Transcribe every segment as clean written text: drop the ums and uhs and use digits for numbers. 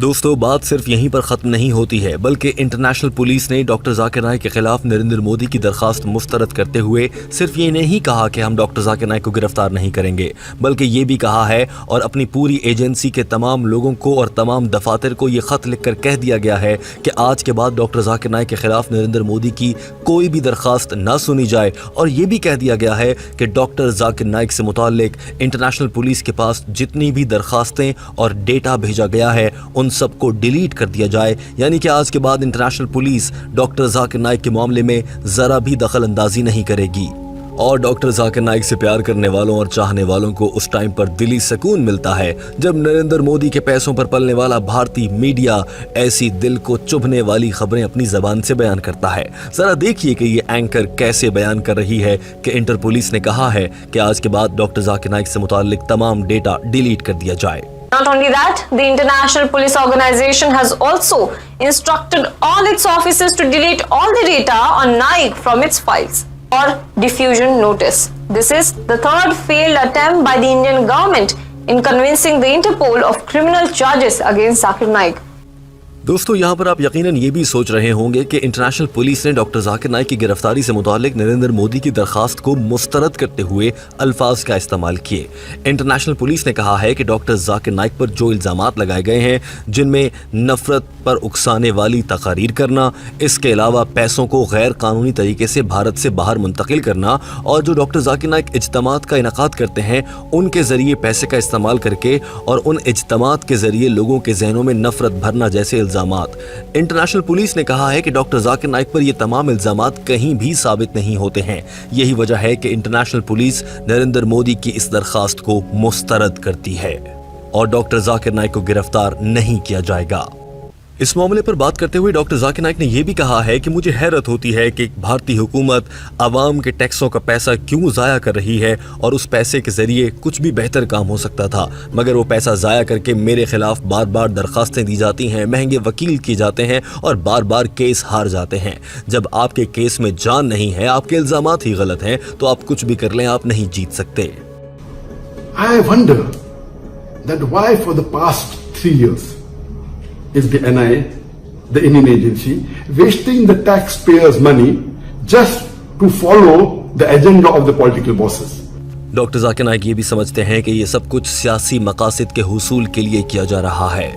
दोस्तों बात सिर्फ यहीं पर खत्म नहीं होती है, बल्कि इंटरनेशनल पुलिस ने डॉक्टर जाकिर नाइक के खिलाफ नरेंद्र मोदी की दरखास्त मुस्तरद करते हुए सिर्फ ये नहीं कहा कि हम डॉक्टर जाकिर नाइक को गिरफ्तार नहीं करेंगे, बल्कि ये भी कहा है और अपनी पूरी एजेंसी के तमाम लोगों को और तमाम दफातर को ये खत लिखकर कह दिया गया है कि आज के बाद डॉक्टर जाकिर नाइक के खिलाफ नरेंद्र मोदी की कोई भी दरखास्त ना सुनी जाए। और ये भी कह दिया गया है कि डॉक्टर जाकिर नाइक से मुताल्लिक इंटरनेशनल पुलिस के पास जितनी भी दरखास्तें और डेटा भेजा गया है उन सबको डिलीट कर दिया जाए, यानी कि आज के बाद international police doctor Zakir Naik के मामले में जरा भी दखल अंदाजी नहीं करेगी। और डॉक्टर जाकिर नाइक से प्यार करने वालों और चाहने वालों को उस टाइम पर दिली सुकून मिलता है जब नरेंद्र मोदी के पैसों पर पलने वाला भारतीय मीडिया ऐसी दिल को चुभने वाली खबरें अपनी जबान से बयान करता है। जरा देखिए कि ये एंकर कैसे बयान कर रही है कि इंटर पुलिस ने कहा है कि आज के बाद डॉक्टर जाकिर नाइक से मुताल्लिक तमाम डेटा डिलीट कर दिया जाए। Not only that, the International Police Organization has also instructed all its officers to delete all the data on Naik from its files or diffusion notice. This is the third failed attempt by the Indian government in convincing the Interpol of criminal charges against Zakir Naik. दोस्तों यहाँ पर आप यकीनन ये भी सोच रहे होंगे कि इंटरनेशनल पुलिस ने डॉक्टर जाकिर नाइक की गिरफ्तारी से मुताल्लिक नरेंद्र मोदी की दरखास्त को मुस्तरद करते हुए अल्फाज का इस्तेमाल किए। इंटरनेशनल पुलिस ने कहा है कि डॉक्टर जाकिर नाइक पर जो इल्जामात लगाए गए हैं, जिनमें नफरत पर उकसाने वाली तकारीर करना, इसके अलावा पैसों को गैर कानूनी तरीके से भारत से बाहर मुंतकिल करना और जो डॉक्टर जाकिर नाइक इज्तिमात का इनकाद करते हैं उनके जरिए पैसे का इस्तेमाल करके और उन इज्तिमात के जरिए लोगों के जहनों में नफरत भरना जैसे इंटरनेशनल पुलिस ने कहा है कि डॉक्टर जाकिर नाइक पर ये तमाम इल्जामात कहीं भी साबित नहीं होते हैं। यही वजह है कि इंटरनेशनल पुलिस नरेंद्र मोदी की इस दरखास्त को मुस्तरद करती है और डॉक्टर जाकिर नाइक को गिरफ्तार नहीं किया जाएगा। इस मामले पर बात करते हुए डॉक्टर जाकिर नाइक ने यह भी कहा है कि मुझे हैरत होती है कि भारतीय हुकूमत आवाम के टैक्सों का पैसा क्यों ज़ाया कर रही है और उस पैसे के जरिए कुछ भी बेहतर काम हो सकता था, मगर वो पैसा ज़ाया करके मेरे खिलाफ बार बार दरखास्तें दी जाती हैं, महंगे वकील किए जाते हैं और बार बार केस हार जाते हैं। जब आपके केस में जान नहीं है, आपके इल्जामात ही गलत हैं, तो आप कुछ भी कर लें, आप नहीं जीत सकते। I wonder that why for the past 3 years is the NIA, the Indian agency, wasting the taxpayers' money just to follow the agenda of the political bosses. Doctor Zakir Naik ये भी समझते हैं कि ये सब कुछ सियासी मकासद के हुसूल के लिए किया जा रहा है।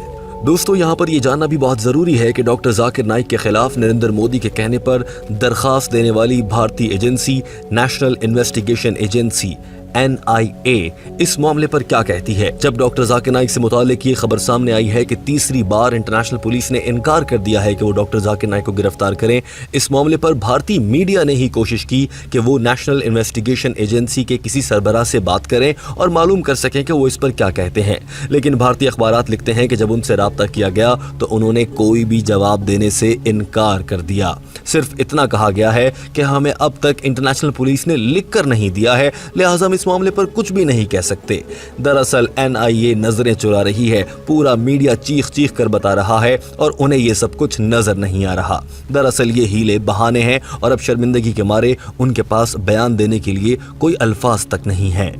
दोस्तों यहाँ पर ये जानना भी बहुत ज़रूरी है कि डॉक्टर जाकिर नाइक के खिलाफ नरेंद्र मोदी के कहने पर दरखास्त देने वाली भारतीय agency national investigation agency NIA इस मामले पर क्या कहती है। जब डॉक्टर जाकिर नाइक से मुताल्लिक ये खबर सामने आई है कि तीसरी बार इंटरनेशनल पुलिस ने इनकार कर दिया है कि वो डॉक्टर जाकिर नाइक को गिरफ्तार करें, इस मामले पर भारतीय मीडिया ने ही कोशिश की कि वो नेशनल इन्वेस्टिगेशन एजेंसी के किसी सरबराह से बात करें और मालूम कर सकें कि वो इस पर क्या कहते हैं। लेकिन भारतीय अखबारात लिखते हैं कि जब उनसे राब्ता किया गया तो उन्होंने कोई भी जवाब देने से इनकार कर दिया। सिर्फ इतना कहा गया है कि हमें अब तक इंटरनेशनल पुलिस ने लिख कर नहीं दिया है, लिहाजा हम इस मामले पर कुछ भी नहीं कह सकते। दरअसल NIA नजरें चुरा रही है, पूरा मीडिया चीख चीख कर बता रहा है और उन्हें ये सब कुछ नजर नहीं आ रहा। दरअसल ये हीले बहाने हैं और अब शर्मिंदगी के मारे उनके पास बयान देने के लिए कोई अल्फाज तक नहीं है।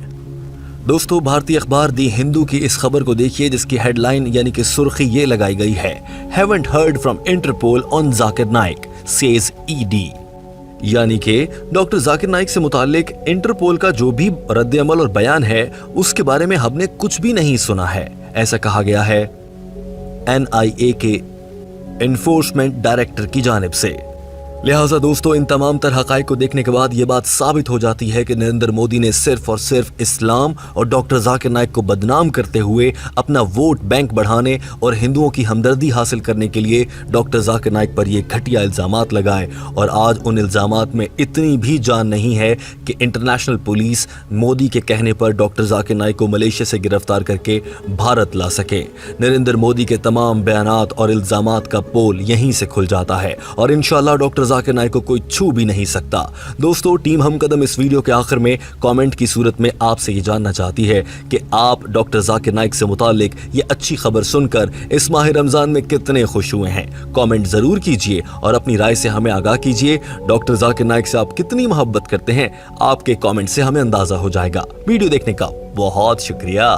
दोस्तों भारतीय अखबार दी हिंदू की इस खबर को देखिए जिसकी हेडलाइन यानी कि सुर्खी ये लगाई गई है, haven't heard from Interpol on Zakir Naik says ED, यानी कि डॉक्टर जाकिर नाइक से मुताल्लिक इंटरपोल का जो भी रद्द-ए-अमल और बयान है उसके बारे में हमने कुछ भी नहीं सुना है, ऐसा कहा गया है NIA के एनफोर्समेंट डायरेक्टर की जानिब से। लिहाजा दोस्तों इन तमाम तरह हक़ाइक़ को देखने के बाद ये बात साबित हो जाती है कि नरेंद्र मोदी ने सिर्फ और सिर्फ इस्लाम और डॉक्टर जाकिर नाइक को बदनाम करते हुए अपना वोट बैंक बढ़ाने और हिंदुओं की हमदर्दी हासिल करने के लिए डॉक्टर जाकिर नाइक पर ये घटिया इल्ज़ामात लगाए और आज उन इल्ज़ामात में इतनी भी जान नहीं है कि इंटरनेशनल पुलिस मोदी के कहने पर डॉक्टर जाकिर नाइक को मलेशिया से गिरफ्तार करके भारत ला सके। नरेंद्र मोदी के तमाम बयानात और इल्ज़ामात का पोल यहीं से खुल जाता है और इंशाअल्लाह डॉक्टर जाकिर नाइक को कोई छू भी नहीं सकता। दोस्तों टीम हम कदम इस वीडियो के आखिर में कमेंट की सूरत में आपसे ये जानना चाहती है कि आप डॉक्टर जाकिर नाइक से मुताल्लिक ये अच्छी खबर सुनकर इस माह रमजान में कितने खुश हुए हैं। कमेंट जरूर कीजिए और अपनी राय से हमें आगाह कीजिए। डॉक्टर जाकिर नाइक से आप कितनी मोहब्बत करते हैं आपके कमेंट से हमें अंदाजा हो जाएगा। वीडियो देखने का बहुत शुक्रिया।